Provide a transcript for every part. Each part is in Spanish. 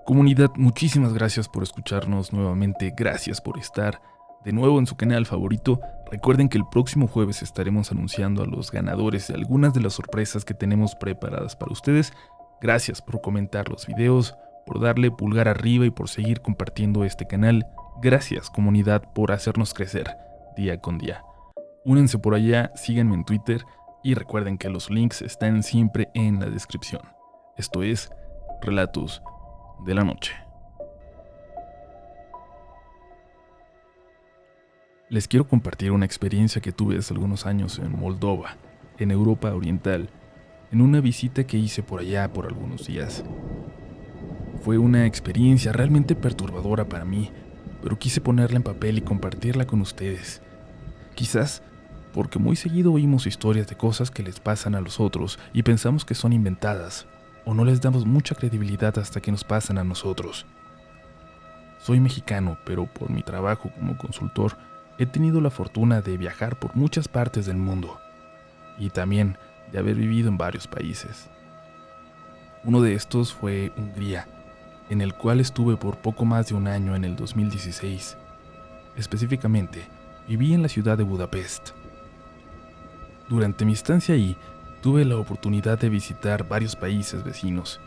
Comunidad, muchísimas gracias por escucharnos nuevamente, gracias por estar de nuevo en su canal favorito. Recuerden que el próximo jueves estaremos anunciando a los ganadores de algunas de las sorpresas que tenemos preparadas para ustedes. Gracias por comentar los videos, por darle pulgar arriba y por seguir compartiendo este canal. Gracias, comunidad, por hacernos crecer día con día. Únanse por allá, síganme en Twitter y recuerden que los links están siempre en la descripción. Esto es Relatos de la Noche. Les quiero compartir una experiencia que tuve hace algunos años en Moldova, en Europa Oriental, en una visita que hice por allá por algunos días. Fue una experiencia realmente perturbadora para mí, pero quise ponerla en papel y compartirla con ustedes. Quizás porque muy seguido oímos historias de cosas que les pasan a los otros y pensamos que son inventadas, o no les damos mucha credibilidad hasta que nos pasan a nosotros. Soy mexicano, pero por mi trabajo como consultor he tenido la fortuna de viajar por muchas partes del mundo y también de haber vivido en varios países. Uno de estos fue Hungría, en el cual estuve por poco más de un año en el 2016. Específicamente, viví en la ciudad de Budapest. Durante mi estancia ahí, tuve la oportunidad de visitar varios países vecinos,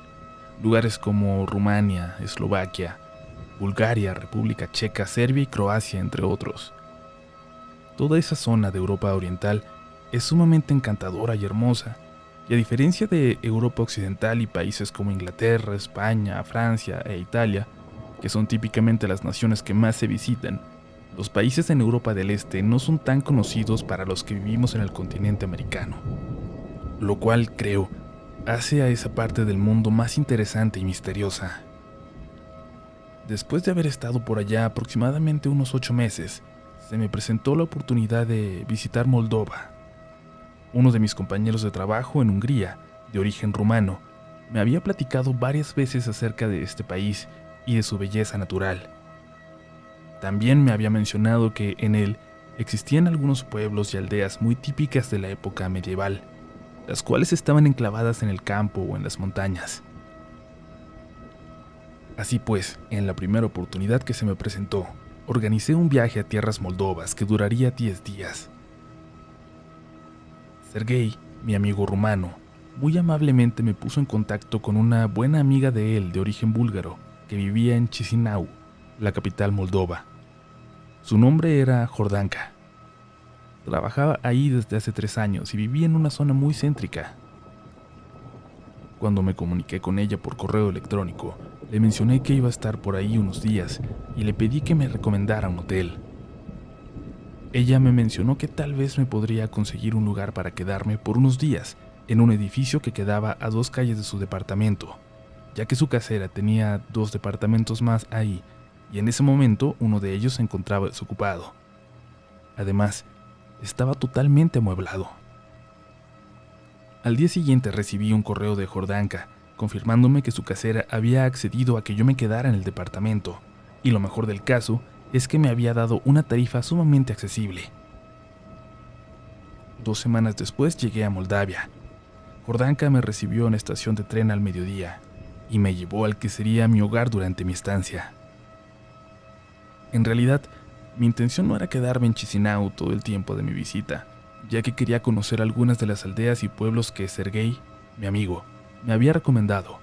lugares como Rumania, Eslovaquia, Bulgaria, República Checa, Serbia y Croacia, entre otros. Toda esa zona de Europa Oriental es sumamente encantadora y hermosa, y a diferencia de Europa Occidental y países como Inglaterra, España, Francia e Italia, que son típicamente las naciones que más se visitan, los países en Europa del Este no son tan conocidos para los que vivimos en el continente americano, lo cual, creo, hace a esa parte del mundo más interesante y misteriosa. Después de haber estado por allá aproximadamente unos 8 meses, se me presentó la oportunidad de visitar Moldova. Uno de mis compañeros de trabajo en Hungría, de origen rumano, me había platicado varias veces acerca de este país y de su belleza natural. También me había mencionado que en él existían algunos pueblos y aldeas muy típicas de la época medieval, las cuales estaban enclavadas en el campo o en las montañas. Así pues, en la primera oportunidad que se me presentó, organicé un viaje a tierras moldovas que duraría 10 días. Sergei, mi amigo rumano, muy amablemente me puso en contacto con una buena amiga de él de origen búlgaro que vivía en Chisinau, la capital moldova. Su nombre era Jordanka. Trabajaba ahí desde hace 3 años y vivía en una zona muy céntrica. Cuando me comuniqué con ella por correo electrónico, le mencioné que iba a estar por ahí unos días y le pedí que me recomendara un hotel. Ella me mencionó que tal vez me podría conseguir un lugar para quedarme por unos días en un edificio que quedaba a 2 calles de su departamento, ya que su casera tenía 2 departamentos más ahí y en ese momento uno de ellos se encontraba desocupado. Además, estaba totalmente amueblado. Al día siguiente recibí un correo de Jordanka confirmándome que su casera había accedido a que yo me quedara en el departamento, y lo mejor del caso es que me había dado una tarifa sumamente accesible. 2 semanas después llegué a Moldavia. Jordanka me recibió en la estación de tren al mediodía y me llevó al que sería mi hogar durante mi estancia. En realidad, mi intención no era quedarme en Chisinau todo el tiempo de mi visita, ya que quería conocer algunas de las aldeas y pueblos que Sergei, mi amigo, me había recomendado.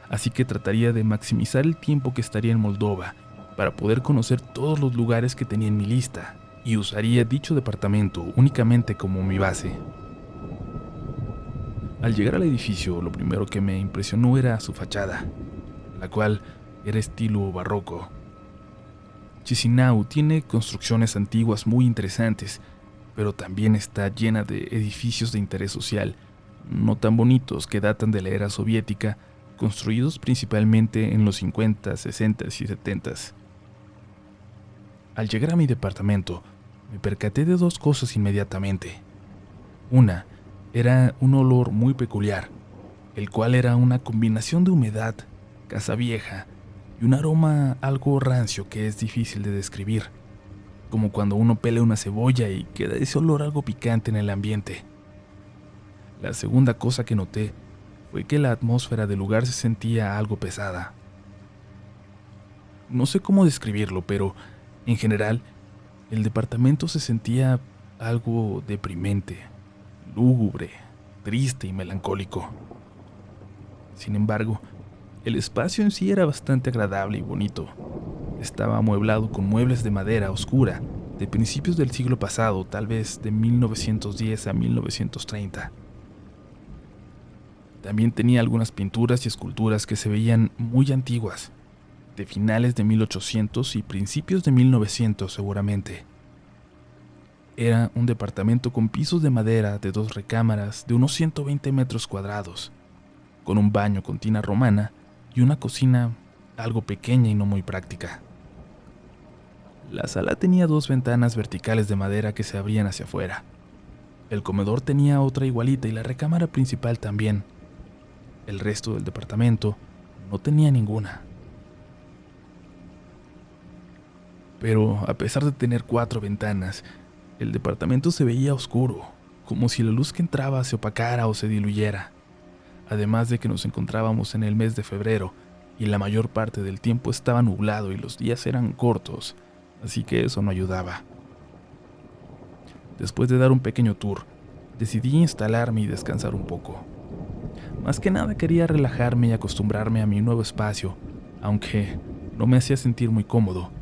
Así que trataría de maximizar el tiempo que estaría en Moldova para poder conocer todos los lugares que tenía en mi lista, y usaría dicho departamento únicamente como mi base. Al llegar al edificio, lo primero que me impresionó era su fachada, la cual era estilo barroco. Chisinau tiene construcciones antiguas muy interesantes, pero también está llena de edificios de interés social, no tan bonitos, que datan de la era soviética, construidos principalmente en los 50, 60 y 70. Al llegar a mi departamento, me percaté de 2 cosas inmediatamente. Una era un olor muy peculiar, el cual era una combinación de humedad, casa vieja y un aroma algo rancio que es difícil de describir, como cuando uno pela una cebolla y queda ese olor algo picante en el ambiente. La segunda cosa que noté fue que la atmósfera del lugar se sentía algo pesada, No sé cómo describirlo, pero en general el departamento se sentía algo deprimente, lúgubre, triste y melancólico. Sin embargo, el espacio en sí era bastante agradable y bonito. Estaba amueblado con muebles de madera oscura, de principios del siglo pasado, tal vez de 1910 a 1930. También tenía algunas pinturas y esculturas que se veían muy antiguas, de finales de 1800 y principios de 1900 seguramente. Era un departamento con pisos de madera de 2 recámaras de unos 120 metros cuadrados, con un baño con tina romana y una cocina algo pequeña y no muy práctica. La sala tenía 2 ventanas verticales de madera que se abrían hacia afuera. El comedor tenía otra igualita y la recámara principal también. El resto del departamento no tenía ninguna. Pero a pesar de tener 4 ventanas, el departamento se veía oscuro, como si la luz que entraba se opacara o se diluyera. Además de que nos encontrábamos en el mes de febrero y la mayor parte del tiempo estaba nublado y los días eran cortos, así que eso no ayudaba. Después de dar un pequeño tour, decidí instalarme y descansar un poco. Más que nada quería relajarme y acostumbrarme a mi nuevo espacio, aunque no me hacía sentir muy cómodo.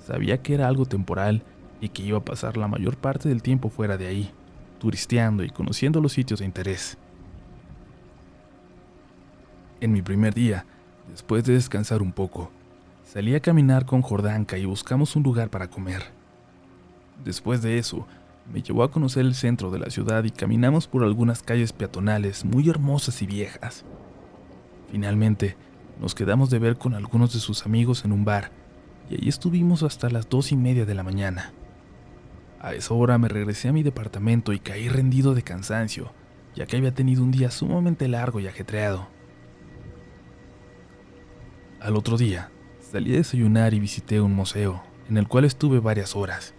Sabía que era algo temporal y que iba a pasar la mayor parte del tiempo fuera de ahí, turisteando y conociendo los sitios de interés. En mi primer día, después de descansar un poco, salí a caminar con Jordanka y buscamos un lugar para comer. Después de eso, me llevó a conocer el centro de la ciudad y caminamos por algunas calles peatonales muy hermosas y viejas. Finalmente, nos quedamos de ver con algunos de sus amigos en un bar, y allí estuvimos hasta las 2:30 de la mañana. A esa hora me regresé a mi departamento y caí rendido de cansancio, ya que había tenido un día sumamente largo y ajetreado. Al otro día, salí a desayunar y visité un museo, en el cual estuve varias horas.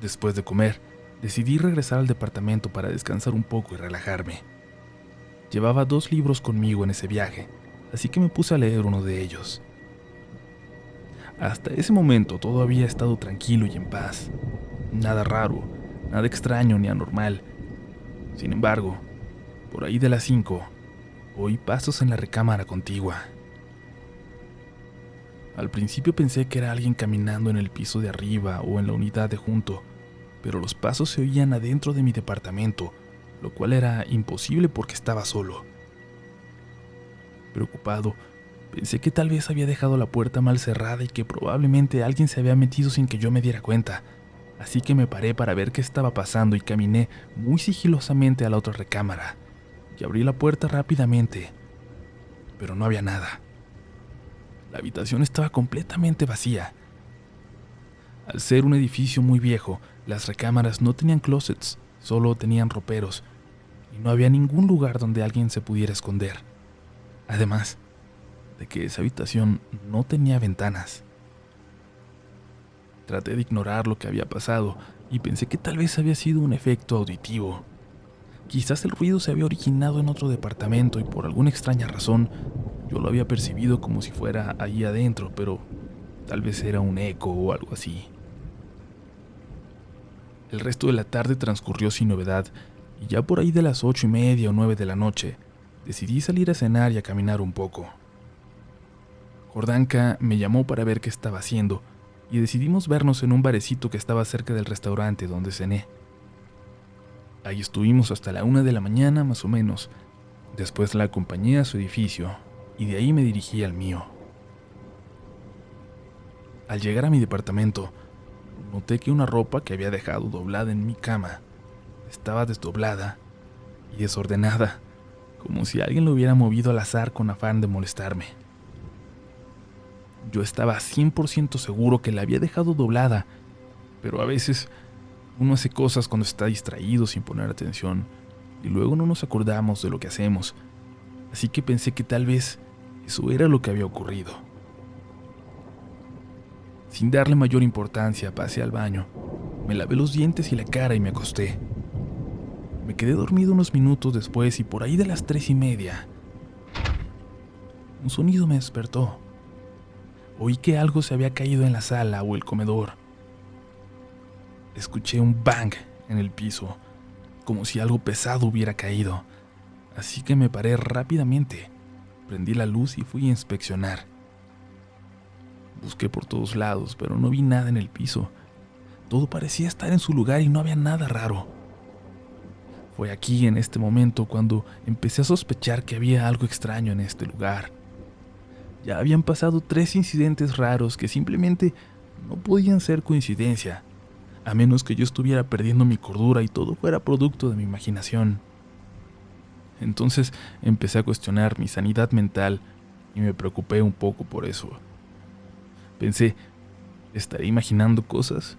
Después de comer, decidí regresar al departamento para descansar un poco y relajarme. Llevaba 2 libros conmigo en ese viaje, así que me puse a leer uno de ellos. Hasta ese momento todo había estado tranquilo y en paz. Nada raro, nada extraño ni anormal. Sin embargo, por ahí de las 5, oí pasos en la recámara contigua. Al principio pensé que era alguien caminando en el piso de arriba o en la unidad de junto, pero los pasos se oían adentro de mi departamento, lo cual era imposible porque estaba solo. Preocupado, pensé que tal vez había dejado la puerta mal cerrada y que probablemente alguien se había metido sin que yo me diera cuenta, así que me paré para ver qué estaba pasando y caminé muy sigilosamente a la otra recámara, y abrí la puerta rápidamente, pero no había nada. La habitación estaba completamente vacía. Al ser un edificio muy viejo, las recámaras no tenían closets, solo tenían roperos, y no había ningún lugar donde alguien se pudiera esconder. Además de que esa habitación no tenía ventanas. Traté de ignorar lo que había pasado y pensé que tal vez había sido un efecto auditivo. Quizás el ruido se había originado en otro departamento y por alguna extraña razón yo lo había percibido como si fuera ahí adentro, pero tal vez era un eco o algo así. El resto de la tarde transcurrió sin novedad y ya por ahí de las 8:30 o 9 de la noche decidí salir a cenar y a caminar un poco. Jordanka me llamó para ver qué estaba haciendo y decidimos vernos en un barecito que estaba cerca del restaurante donde cené. Ahí estuvimos hasta la 1 de la mañana más o menos. Después la acompañé a su edificio y de ahí me dirigí al mío. Al llegar a mi departamento, noté que una ropa que había dejado doblada en mi cama estaba desdoblada y desordenada, como si alguien lo hubiera movido al azar con afán de molestarme. Yo estaba 100% seguro que la había dejado doblada, pero a veces uno hace cosas cuando está distraído sin poner atención y luego no nos acordamos de lo que hacemos, así que pensé que tal vez eso era lo que había ocurrido. Sin darle mayor importancia, pasé al baño, me lavé los dientes y la cara y me acosté. Me quedé dormido unos minutos después y por ahí de las 3:30, un sonido me despertó. Oí que algo se había caído en la sala o el comedor. Escuché un bang en el piso, como si algo pesado hubiera caído, así que me paré rápidamente, prendí la luz y fui a inspeccionar. Busqué por todos lados, pero no vi nada en el piso. Todo parecía estar en su lugar y no había nada raro. Fue aquí, en este momento, cuando empecé a sospechar que había algo extraño en este lugar. Ya habían pasado 3 incidentes raros que simplemente no podían ser coincidencia, a menos que yo estuviera perdiendo mi cordura y todo fuera producto de mi imaginación. Entonces empecé a cuestionar mi sanidad mental y me preocupé un poco por eso. Pensé, ¿estaré imaginando cosas?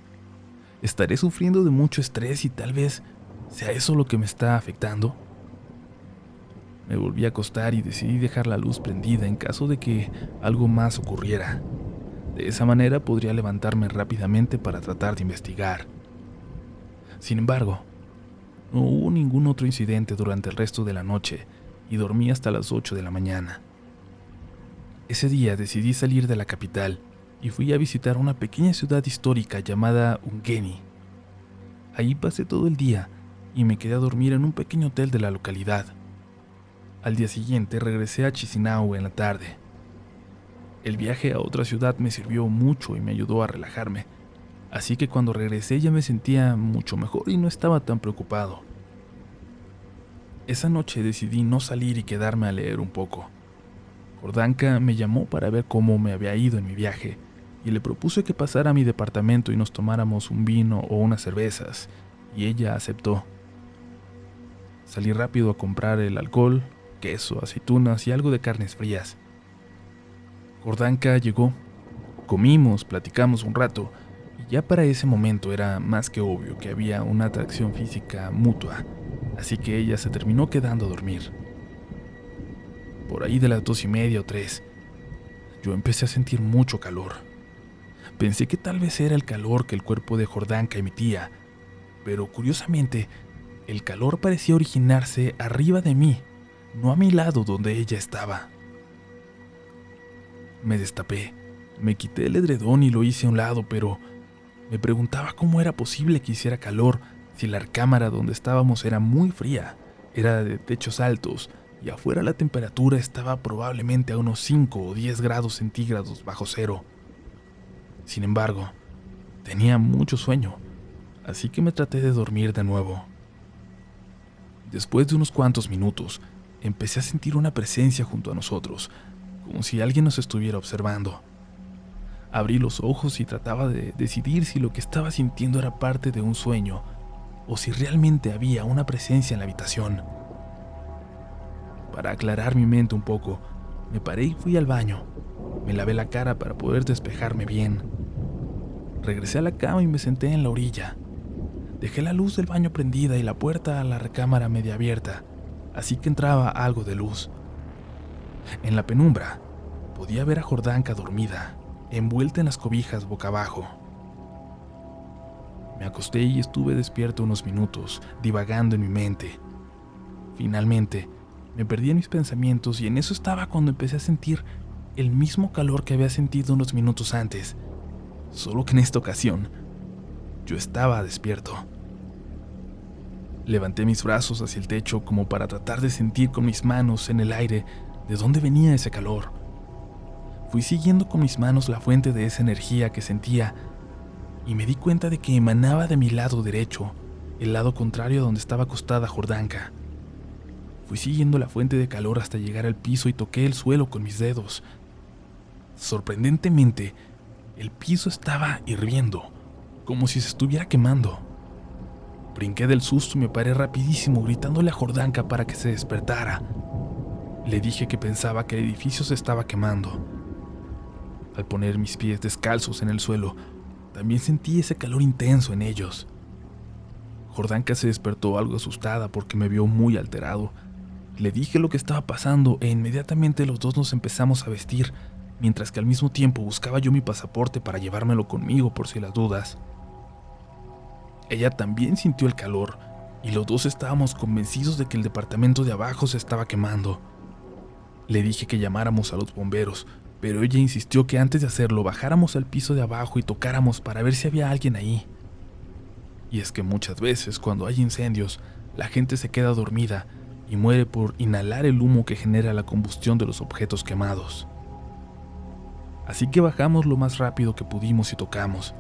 ¿Estaré sufriendo de mucho estrés y tal vez sea eso lo que me está afectando? Me volví a acostar y decidí dejar la luz prendida en caso de que algo más ocurriera. De esa manera podría levantarme rápidamente para tratar de investigar. Sin embargo, no hubo ningún otro incidente durante el resto de la noche y dormí hasta las 8 de la mañana. Ese día decidí salir de la capital y fui a visitar una pequeña ciudad histórica llamada Ungueni. Ahí pasé todo el día y me quedé a dormir en un pequeño hotel de la localidad. Al día siguiente regresé a Chisinau en la tarde. El viaje a otra ciudad me sirvió mucho y me ayudó a relajarme, así que cuando regresé ya me sentía mucho mejor y no estaba tan preocupado. Esa noche decidí no salir y quedarme a leer un poco. Jordanka me llamó para ver cómo me había ido en mi viaje y le propuse que pasara a mi departamento y nos tomáramos un vino o unas cervezas, y ella aceptó. Salí rápido a comprar el alcohol, queso, aceitunas y algo de carnes frías. Jordanka llegó, comimos, platicamos un rato, y ya para ese momento era más que obvio que había una atracción física mutua, así que ella se terminó quedando a dormir. Por ahí de las 2:30 o 3, yo empecé a sentir mucho calor. Pensé que tal vez era el calor que el cuerpo de Jordanka emitía, pero curiosamente, el calor parecía originarse arriba de mí, no a mi lado donde ella estaba. Me destapé, me quité el edredón y lo hice a un lado, pero me preguntaba cómo era posible que hiciera calor si la recámara donde estábamos era muy fría, era de techos altos y afuera la temperatura estaba probablemente a unos 5 o 10 grados centígrados bajo cero. Sin embargo, tenía mucho sueño, así que me traté de dormir de nuevo. Después de unos cuantos minutos, empecé a sentir una presencia junto a nosotros, como si alguien nos estuviera observando. Abrí los ojos y trataba de decidir si lo que estaba sintiendo era parte de un sueño o si realmente había una presencia en la habitación. Para aclarar mi mente un poco, me paré y fui al baño. Me lavé la cara para poder despejarme bien. Regresé a la cama y me senté en la orilla. Dejé la luz del baño prendida y la puerta a la recámara media abierta, así que entraba algo de luz. En la penumbra, podía ver a Jordanka dormida, envuelta en las cobijas boca abajo. Me acosté y estuve despierto unos minutos, divagando en mi mente. Finalmente, me perdí en mis pensamientos y en eso estaba cuando empecé a sentir el mismo calor que había sentido unos minutos antes, solo que en esta ocasión, yo estaba despierto. Levanté mis brazos hacia el techo como para tratar de sentir con mis manos en el aire de dónde venía ese calor. Fui siguiendo con mis manos la fuente de esa energía que sentía y me di cuenta de que emanaba de mi lado derecho, el lado contrario a donde estaba acostada Jordanka. Fui siguiendo la fuente de calor hasta llegar al piso y toqué el suelo con mis dedos. Sorprendentemente, el piso estaba hirviendo, como si se estuviera quemando. Brinqué del susto y me paré rapidísimo gritándole a Jordanka para que se despertara. Le dije que pensaba que el edificio se estaba quemando. Al poner mis pies descalzos en el suelo, también sentí ese calor intenso en ellos. Jordanka se despertó algo asustada porque me vio muy alterado. Le dije lo que estaba pasando e inmediatamente los dos nos empezamos a vestir, mientras que al mismo tiempo buscaba yo mi pasaporte para llevármelo conmigo por si las dudas. Ella también sintió el calor y los dos estábamos convencidos de que el departamento de abajo se estaba quemando. Le dije que llamáramos a los bomberos, pero ella insistió que antes de hacerlo bajáramos al piso de abajo y tocáramos para ver si había alguien ahí. Y es que muchas veces cuando hay incendios, la gente se queda dormida y muere por inhalar el humo que genera la combustión de los objetos quemados. Así que bajamos lo más rápido que pudimos y tocamos.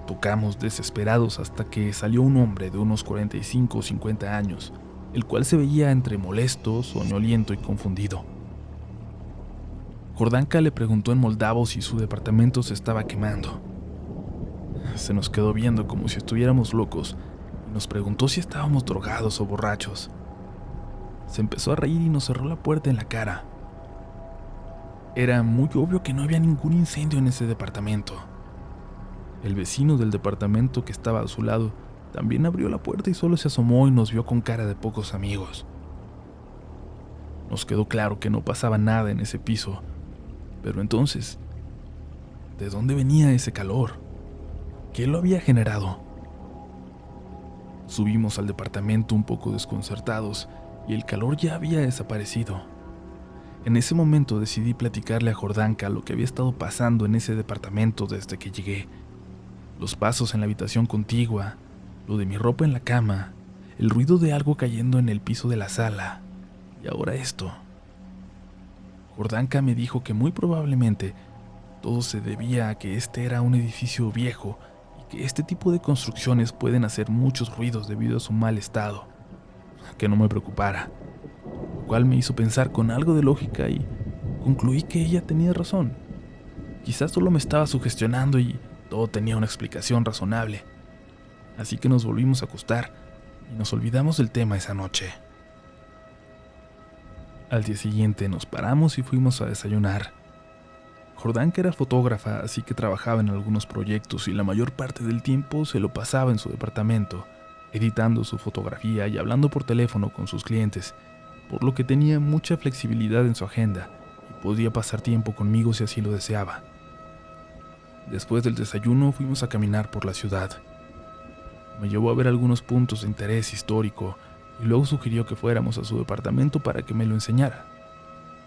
Tocamos desesperados hasta que salió un hombre de unos 45 o 50 años, el cual se veía entre molesto, soñoliento y confundido. Jordanka le preguntó en moldavo si su departamento se estaba quemando. Se nos quedó viendo como si estuviéramos locos y nos preguntó si estábamos drogados o borrachos. Se empezó a reír y nos cerró la puerta en la cara. Era muy obvio que no había ningún incendio en ese departamento. El vecino del departamento que estaba a su lado también abrió la puerta y solo se asomó y nos vio con cara de pocos amigos. Nos quedó claro que no pasaba nada en ese piso, pero entonces, ¿de dónde venía ese calor? ¿Qué lo había generado? Subimos al departamento un poco desconcertados y el calor ya había desaparecido. En ese momento decidí platicarle a Jordanka lo que había estado pasando en ese departamento desde que llegué. Los pasos en la habitación contigua, lo de mi ropa en la cama, el ruido de algo cayendo en el piso de la sala, y ahora esto. Jordanka me dijo que muy probablemente todo se debía a que este era un edificio viejo y que este tipo de construcciones pueden hacer muchos ruidos debido a su mal estado. Que no me preocupara, lo cual me hizo pensar con algo de lógica y concluí que ella tenía razón. Quizás solo me estaba sugestionando y todo tenía una explicación razonable. Así que nos volvimos a acostar y nos olvidamos del tema esa noche. Al día siguiente nos paramos y fuimos a desayunar. Jordanka era fotógrafa, así que trabajaba en algunos proyectos y la mayor parte del tiempo se lo pasaba en su departamento, editando su fotografía y hablando por teléfono con sus clientes, por lo que tenía mucha flexibilidad en su agenda y podía pasar tiempo conmigo si así lo deseaba. Después del desayuno fuimos a caminar por la ciudad. Me llevó a ver algunos puntos de interés histórico y luego sugirió que fuéramos a su departamento para que me lo enseñara.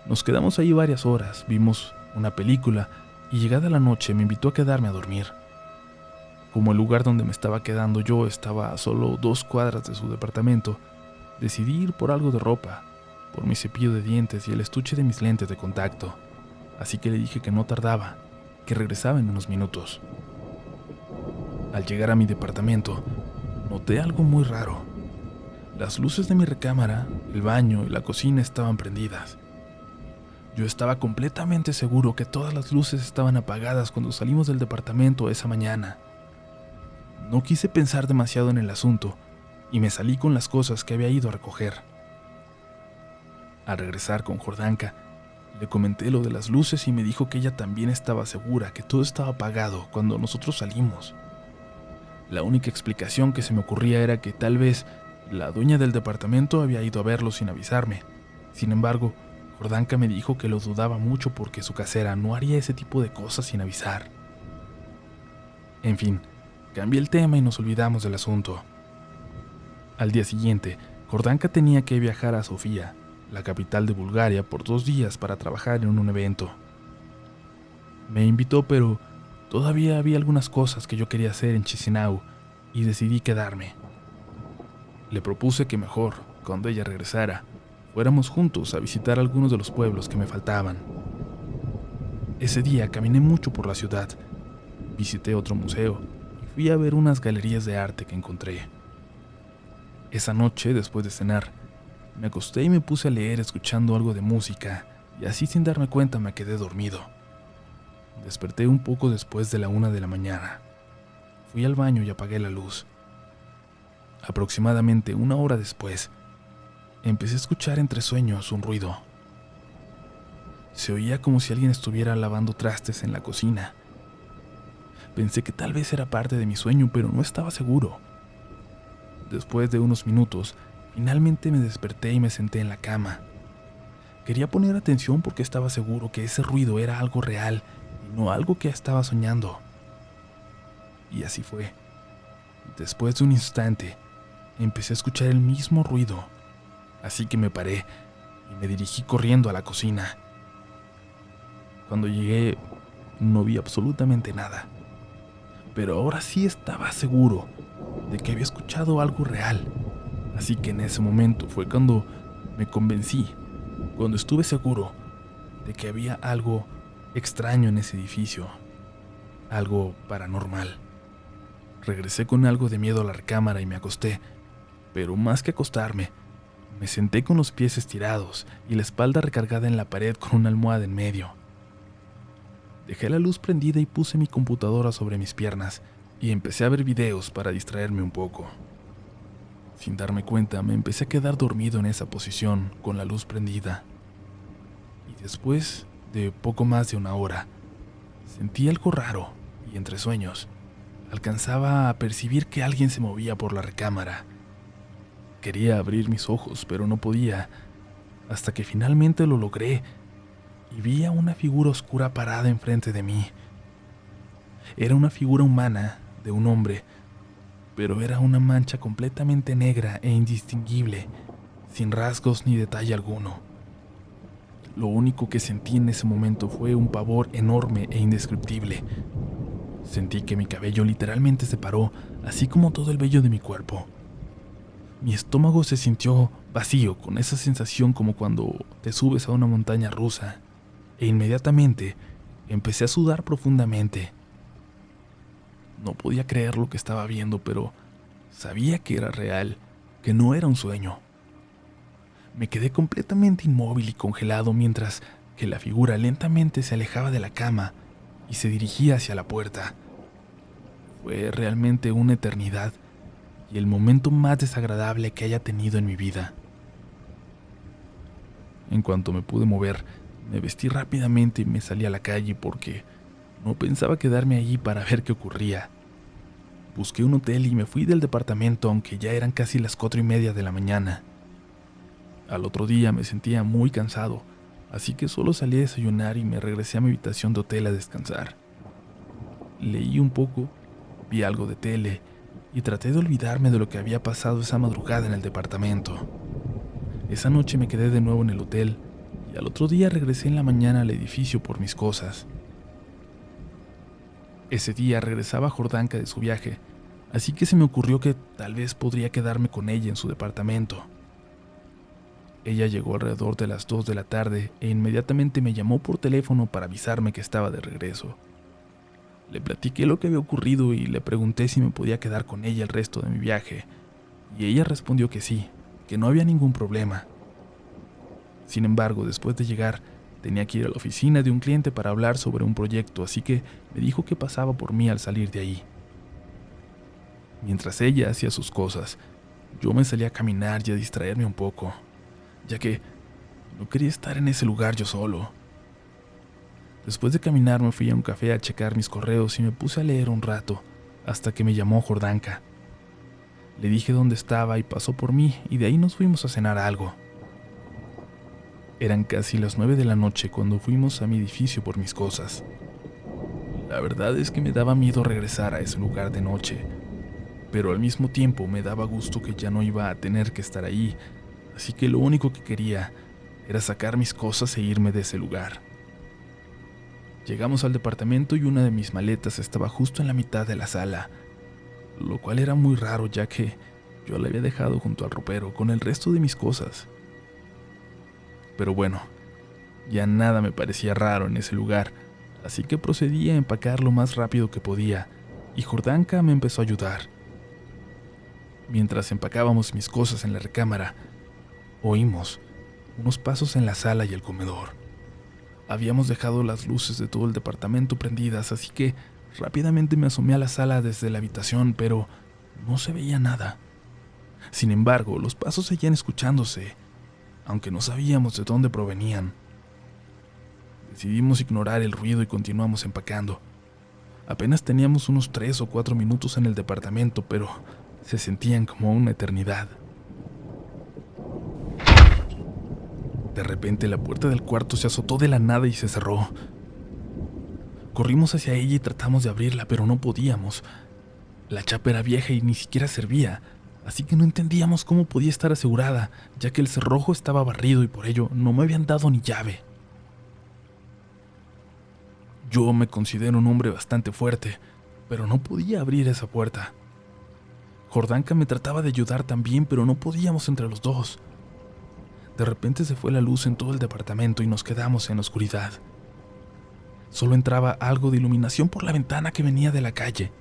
Nos quedamos ahí varias horas, vimos una película y llegada la noche me invitó a quedarme a dormir. Como el lugar donde me estaba quedando yo estaba a solo 2 cuadras de su departamento, decidí ir por algo de ropa, por mi cepillo de dientes y el estuche de mis lentes de contacto, así que le dije que no tardaba, que regresaba en unos minutos. Al llegar a mi departamento, noté algo muy raro. Las luces de mi recámara, el baño y la cocina estaban prendidas. Yo estaba completamente seguro que todas las luces estaban apagadas cuando salimos del departamento esa mañana. No quise pensar demasiado en el asunto y me salí con las cosas que había ido a recoger. Al regresar con Jordanka, le comenté lo de las luces y me dijo que ella también estaba segura que todo estaba apagado cuando nosotros salimos. La única explicación que se me ocurría era que tal vez la dueña del departamento había ido a verlo sin avisarme. Sin embargo, Jordanka me dijo que lo dudaba mucho porque su casera no haría ese tipo de cosas sin avisar. En fin, cambié el tema y nos olvidamos del asunto. Al día siguiente, Jordanka tenía que viajar a Sofía, la capital de Bulgaria, por 2 días para trabajar en un evento. Me invitó, pero todavía había algunas cosas que yo quería hacer en Chisinau y decidí quedarme. Le propuse que mejor, cuando ella regresara, fuéramos juntos a visitar algunos de los pueblos que me faltaban. Ese día caminé mucho por la ciudad, visité otro museo y fui a ver unas galerías de arte que encontré. Esa noche, después de cenar, me acosté y me puse a leer escuchando algo de música, y así sin darme cuenta me quedé dormido. Desperté un poco después de la 1 de la mañana. Fui al baño y apagué la luz. Aproximadamente 1 hora después, empecé a escuchar entre sueños un ruido. Se oía como si alguien estuviera lavando trastes en la cocina. Pensé que tal vez era parte de mi sueño, pero no estaba seguro. Después de unos minutos, finalmente me desperté y me senté en la cama. Quería poner atención porque estaba seguro que ese ruido era algo real y no algo que estaba soñando. Y así fue. Después de un instante, empecé a escuchar el mismo ruido, así que me paré y me dirigí corriendo a la cocina. Cuando llegué no vi absolutamente nada, pero ahora sí estaba seguro de que había escuchado algo real. Así que en ese momento fue cuando me convencí, cuando estuve seguro de que había algo extraño en ese edificio, algo paranormal. Regresé con algo de miedo a la recámara y me acosté, pero más que acostarme, me senté con los pies estirados y la espalda recargada en la pared con una almohada en medio. Dejé la luz prendida y puse mi computadora sobre mis piernas y empecé a ver videos para distraerme un poco. Sin darme cuenta, me empecé a quedar dormido en esa posición con la luz prendida. Y después de poco más de una hora, sentí algo raro y entre sueños, alcanzaba a percibir que alguien se movía por la recámara. Quería abrir mis ojos, pero no podía, hasta que finalmente lo logré y vi a una figura oscura parada enfrente de mí. Era una figura humana de un hombre, pero era una mancha completamente negra e indistinguible, sin rasgos ni detalle alguno. Lo único que sentí en ese momento fue un pavor enorme e indescriptible. Sentí que mi cabello literalmente se paró, así como todo el vello de mi cuerpo. Mi estómago se sintió vacío, con esa sensación como cuando te subes a una montaña rusa, e inmediatamente empecé a sudar profundamente. No podía creer lo que estaba viendo, pero sabía que era real, que no era un sueño. Me quedé completamente inmóvil y congelado mientras que la figura lentamente se alejaba de la cama y se dirigía hacia la puerta. Fue realmente una eternidad y el momento más desagradable que haya tenido en mi vida. En cuanto me pude mover, me vestí rápidamente y me salí a la calle porque no pensaba quedarme allí para ver qué ocurría. Busqué un hotel y me fui del departamento, aunque ya eran casi las 4:30 de la mañana. Al otro día me sentía muy cansado, así que solo salí a desayunar y me regresé a mi habitación de hotel a descansar. Leí un poco, vi algo de tele y traté de olvidarme de lo que había pasado esa madrugada en el departamento. Esa noche me quedé de nuevo en el hotel y al otro día regresé en la mañana al edificio por mis cosas. Ese día regresaba Jordanka de su viaje, así que se me ocurrió que tal vez podría quedarme con ella en su departamento. Ella llegó alrededor de las 2 de la tarde e inmediatamente me llamó por teléfono para avisarme que estaba de regreso. Le platiqué lo que había ocurrido y le pregunté si me podía quedar con ella el resto de mi viaje, y ella respondió que sí, que no había ningún problema. Sin embargo, después de llegar, tenía que ir a la oficina de un cliente para hablar sobre un proyecto, así que me dijo que pasaba por mí al salir de ahí. Mientras ella hacía sus cosas, yo me salí a caminar y a distraerme un poco, ya que no quería estar en ese lugar yo solo. Después de caminar me fui a un café a checar mis correos y me puse a leer un rato, hasta que me llamó Jordanka. Le dije dónde estaba y pasó por mí y de ahí nos fuimos a cenar algo. Eran casi las 9 de la noche cuando fuimos a mi edificio por mis cosas. La verdad es que me daba miedo regresar a ese lugar de noche, pero al mismo tiempo me daba gusto que ya no iba a tener que estar ahí, así que lo único que quería era sacar mis cosas e irme de ese lugar. Llegamos al departamento y una de mis maletas estaba justo en la mitad de la sala, lo cual era muy raro ya que yo la había dejado junto al ropero con el resto de mis cosas. Pero bueno, ya nada me parecía raro en ese lugar, así que procedí a empacar lo más rápido que podía, y Jordanka me empezó a ayudar. Mientras empacábamos mis cosas en la recámara, oímos unos pasos en la sala y el comedor. Habíamos dejado las luces de todo el departamento prendidas, así que rápidamente me asomé a la sala desde la habitación, pero no se veía nada. Sin embargo, los pasos seguían escuchándose, aunque no sabíamos de dónde provenían. Decidimos ignorar el ruido y continuamos empacando. Apenas teníamos unos 3 o 4 minutos en el departamento, pero se sentían como una eternidad. De repente la puerta del cuarto se azotó de la nada y se cerró. Corrimos hacia ella y tratamos de abrirla, pero no podíamos. La chapa era vieja y ni siquiera servía, así que no entendíamos cómo podía estar asegurada, ya que el cerrojo estaba barrido y por ello no me habían dado ni llave. Yo me considero un hombre bastante fuerte, pero no podía abrir esa puerta. Jordanka me trataba de ayudar también, pero no podíamos entre los dos. De repente se fue la luz en todo el departamento y nos quedamos en la oscuridad. Solo entraba algo de iluminación por la ventana que venía de la calle.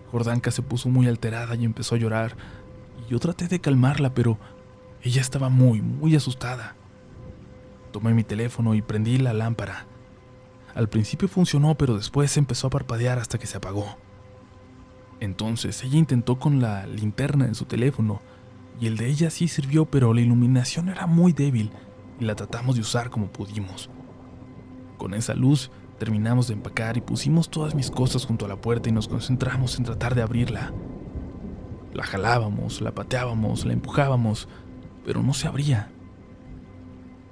Jordanka se puso muy alterada y empezó a llorar, y yo traté de calmarla, pero ella estaba muy asustada. Tomé mi teléfono y prendí la lámpara. Al principio funcionó, pero después empezó a parpadear hasta que se apagó. Entonces ella intentó con la linterna de su teléfono, y el de ella sí sirvió, pero la iluminación era muy débil y la tratamos de usar como pudimos. Con esa luz terminamos de empacar y pusimos todas mis cosas junto a la puerta y nos concentramos en tratar de abrirla. La jalábamos, la pateábamos, la empujábamos, pero no se abría.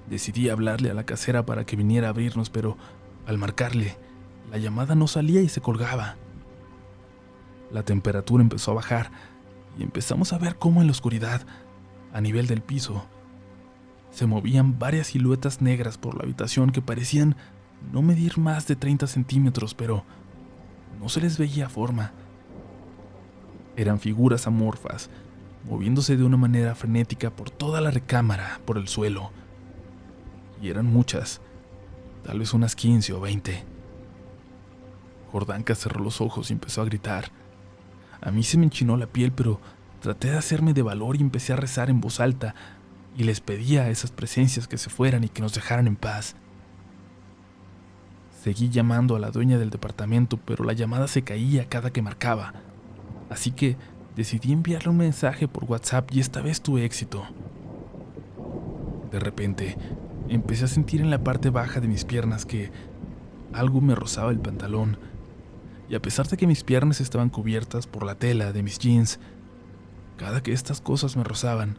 Decidí hablarle a la casera para que viniera a abrirnos, pero al marcarle, la llamada no salía y se colgaba. La temperatura empezó a bajar y empezamos a ver cómo en la oscuridad, a nivel del piso, se movían varias siluetas negras por la habitación que parecían no medir más de 30 centímetros, pero no se les veía forma. Eran figuras amorfas, moviéndose de una manera frenética por toda la recámara, por el suelo. Y eran muchas, tal vez unas 15 o 20. Jordanka cerró los ojos y empezó a gritar. A mí se me enchinó la piel, pero traté de hacerme de valor y empecé a rezar en voz alta y les pedía a esas presencias que se fueran y que nos dejaran en paz. Seguí llamando a la dueña del departamento, pero la llamada se caía cada que marcaba, así que decidí enviarle un mensaje por WhatsApp y esta vez tuve éxito. De repente, empecé a sentir en la parte baja de mis piernas que algo me rozaba el pantalón. Y a pesar de que mis piernas estaban cubiertas por la tela de mis jeans, cada que estas cosas me rozaban,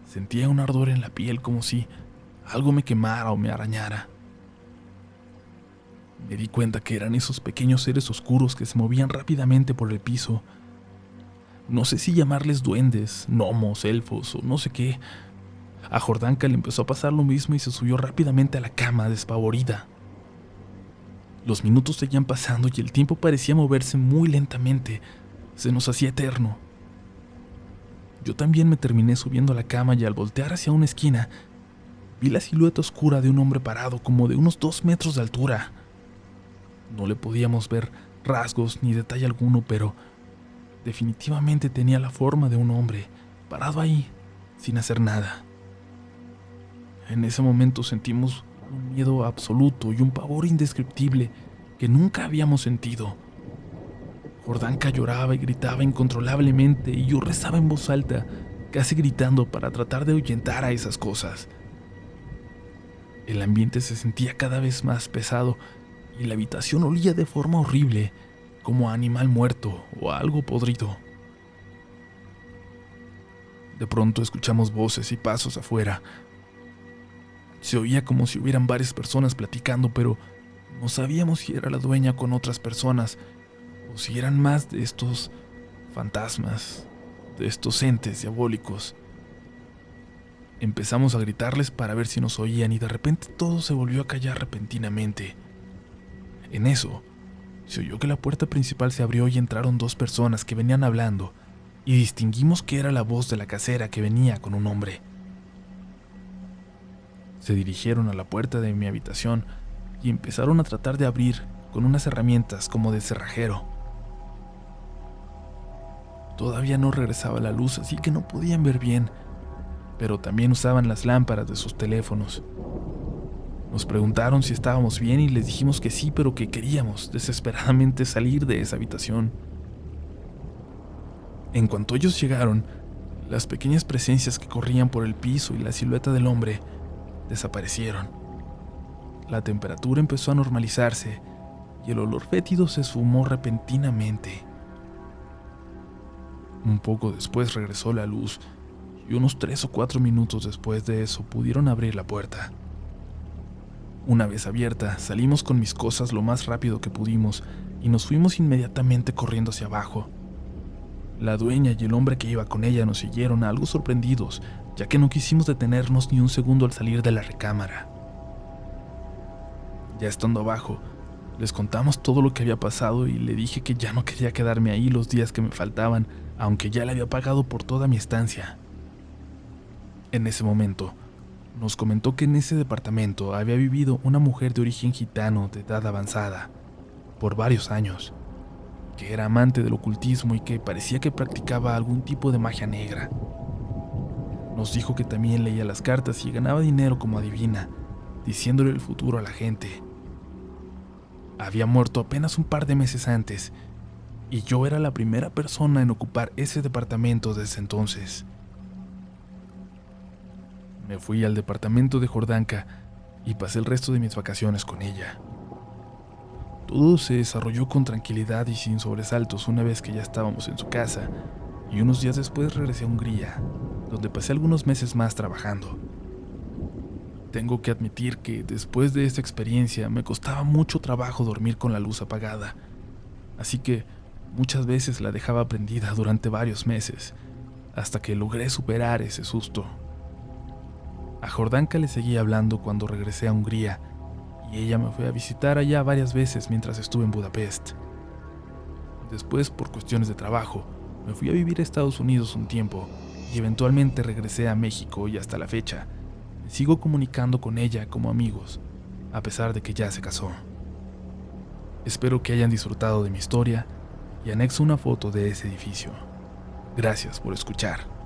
sentía un ardor en la piel como si algo me quemara o me arañara. Me di cuenta que eran esos pequeños seres oscuros que se movían rápidamente por el piso. No sé si llamarles duendes, gnomos, elfos o no sé qué. A Jordanka le empezó a pasar lo mismo y se subió rápidamente a la cama, despavorida. Los minutos seguían pasando y el tiempo parecía moverse muy lentamente. Se nos hacía eterno. Yo también me terminé subiendo a la cama y al voltear hacia una esquina, vi la silueta oscura de un hombre parado como de unos 2 metros de altura. No le podíamos ver rasgos ni detalle alguno, pero definitivamente tenía la forma de un hombre, parado ahí, sin hacer nada. En ese momento sentimos un miedo absoluto y un pavor indescriptible que nunca habíamos sentido. Jordanka lloraba y gritaba incontrolablemente y yo rezaba en voz alta, casi gritando para tratar de ahuyentar a esas cosas. El ambiente se sentía cada vez más pesado y la habitación olía de forma horrible, como a animal muerto o a algo podrido. De pronto escuchamos voces y pasos afuera. Se oía como si hubieran varias personas platicando, pero no sabíamos si era la dueña con otras personas o si eran más de estos fantasmas, de estos entes diabólicos. Empezamos a gritarles para ver si nos oían y de repente todo se volvió a callar repentinamente. En eso, se oyó que la puerta principal se abrió y entraron 2 personas que venían hablando y distinguimos que era la voz de la casera que venía con un hombre. Se dirigieron a la puerta de mi habitación y empezaron a tratar de abrir con unas herramientas como de cerrajero. Todavía no regresaba la luz, así que no podían ver bien, pero también usaban las lámparas de sus teléfonos. Nos preguntaron si estábamos bien y les dijimos que sí, pero que queríamos desesperadamente salir de esa habitación. En cuanto ellos llegaron, las pequeñas presencias que corrían por el piso y la silueta del hombre desaparecieron. La temperatura empezó a normalizarse y el olor fétido se esfumó repentinamente. Un poco después regresó la luz y unos 3 o 4 minutos después de eso pudieron abrir la puerta. Una vez abierta, salimos con mis cosas lo más rápido que pudimos y nos fuimos inmediatamente corriendo hacia abajo. La dueña y el hombre que iba con ella nos siguieron algo sorprendidos, ya que no quisimos detenernos ni un segundo al salir de la recámara. Ya estando abajo, les contamos todo lo que había pasado y le dije que ya no quería quedarme ahí los días que me faltaban, aunque ya le había pagado por toda mi estancia. En ese momento, nos comentó que en ese departamento había vivido una mujer de origen gitano de edad avanzada, por varios años, que era amante del ocultismo y que parecía que practicaba algún tipo de magia negra. Nos dijo que también leía las cartas y ganaba dinero como adivina, diciéndole el futuro a la gente. Había muerto apenas un par de meses antes, y yo era la primera persona en ocupar ese departamento desde entonces. Me fui al departamento de Jordanka y pasé el resto de mis vacaciones con ella. Todo se desarrolló con tranquilidad y sin sobresaltos una vez que ya estábamos en su casa, y unos días después regresé a Hungría, donde pasé algunos meses más trabajando. Tengo que admitir que después de esta experiencia me costaba mucho trabajo dormir con la luz apagada, así que muchas veces la dejaba prendida durante varios meses, hasta que logré superar ese susto. A Jordanka le seguí hablando cuando regresé a Hungría, y ella me fue a visitar allá varias veces mientras estuve en Budapest. Después, por cuestiones de trabajo, me fui a vivir a Estados Unidos un tiempo, y eventualmente regresé a México y hasta la fecha me sigo comunicando con ella como amigos, a pesar de que ya se casó. Espero que hayan disfrutado de mi historia y anexo una foto de ese edificio. Gracias por escuchar.